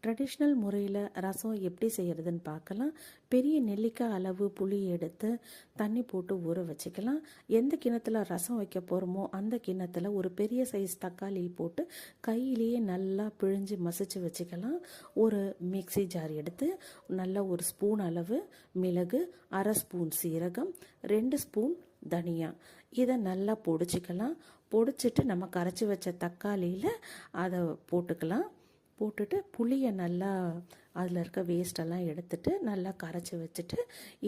Traditional முறையில் ரசம் எப்படி செய்கிறதுன்னு பார்க்கலாம். பெரிய நெல்லிக்காய் அளவு புளி எடுத்து தண்ணி போட்டு ஊற வச்சுக்கலாம். எந்த கிண்ணத்தில் ரசம் வைக்க போகிறோமோ அந்த கிண்ணத்தில் ஒரு பெரிய சைஸ் தக்காளி போட்டு கையிலேயே நல்லா பிழிஞ்சு மசிச்சு வச்சுக்கலாம். ஒரு மிக்ஸி ஜார் எடுத்து நல்லா ஒரு ஸ்பூன் அளவு மிளகு, அரை ஸ்பூன் சீரகம், 2 ஸ்பூன் தனியா இதை நல்லா பொடிச்சிக்கலாம். பொடிச்சிட்டு நம்ம கரைச்சி வச்ச தக்காளியில் அதை போட்டுக்கலாம். போட்டுட்டு புளியை நல்லா அதில் இருக்க வேஸ்டெல்லாம் எடுத்துட்டு நல்லா கரைச்சி வச்சுட்டு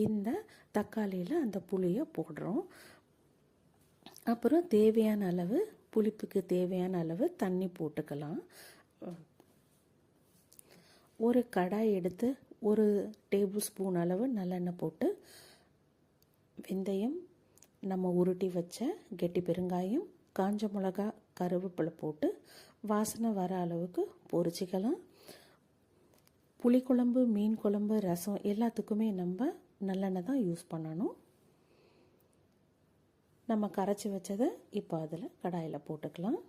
இந்த தக்காளியில் அந்த புளியை போடுறோம். அப்புறம் தேவையான அளவு புளிப்புக்கு தேவையான அளவு தண்ணி போட்டுக்கலாம். ஒரு கடாய் எடுத்து 1 டேபிள் ஸ்பூன் அளவு நல்லெண்ணெய் போட்டு வெந்தயம், நம்ம உருட்டி வச்ச கெட்டி பெருங்காயம், காஞ்ச மிளகா, கருவேப்பிலை போட்டு வாசனை வர அளவுக்கு பொரிச்சிக்கலாம். புளிக்குழம்பு, மீன் குழம்பு, ரசம் எல்லாத்துக்குமே நம்ம நல்லெண்ணெய் தான் யூஸ் பண்ணணும். நம்ம கரைச்சி வச்சதை இப்போ அதில் கடாயில் போட்டுக்கலாம்.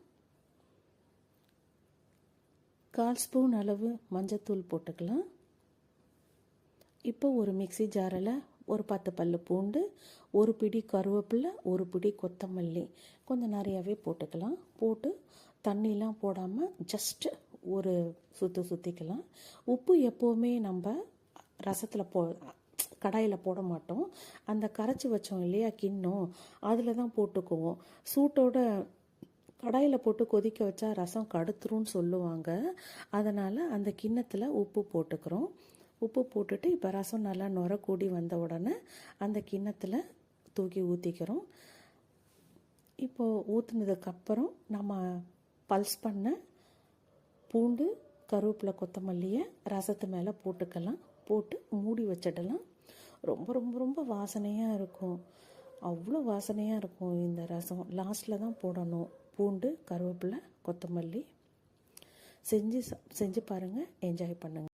1/4 ஸ்பூன் அளவு மஞ்சத்தூள் போட்டுக்கலாம். இப்போ ஒரு மிக்ஸி ஜாரில் ஒரு 10 பல்லு பூண்டு, ஒரு பிடி கருவேப்பிலை, ஒரு பிடி கொத்தமல்லி கொஞ்சம் நிறையாவே போட்டுக்கலாம். போட்டு தண்ணிலாம் போடாமல் ஜஸ்ட்டு ஒரு சுற்றிக்கலாம். உப்பு எப்போவுமே நம்ம ரசத்தில் கடாயில் போட மாட்டோம். அந்த கரைச்சி வச்சோம் இல்லையா கிண்ணம், அதில் தான் போட்டுக்குவோம். சூட்டோட கடாயில் போட்டு கொதிக்க வச்சா ரசம் கடுத்துருன்னு சொல்லுவாங்க. அதனால் அந்த கிண்ணத்தில் உப்பு போட்டுக்கிறோம். உப்பு போட்டுட்டு இப்போ ரசம் நல்லா நுர கூடி வந்த உடனே அந்த கிண்ணத்தில் தூக்கி ஊற்றிக்கிறோம். இப்போது ஊற்றுனதுக்கப்புறம் நம்ம பல்ஸ் பண்ண பூண்டு, கருவேப்பிலை, கொத்தமல்லியை ரசத்து மேலே போட்டுக்கலாம். போட்டு மூடி வச்சிடலாம். ரொம்ப ரொம்ப ரொம்ப வாசனையாக இருக்கும். அவ்வளோ வாசனையாக இருக்கும் இந்த ரசம். லாஸ்ட்டில் தான் போடணும் பூண்டு, கருவேப்பிலை, கொத்தமல்லி. செஞ்சு பாருங்கள், என்ஜாய் பண்ணுங்கள்.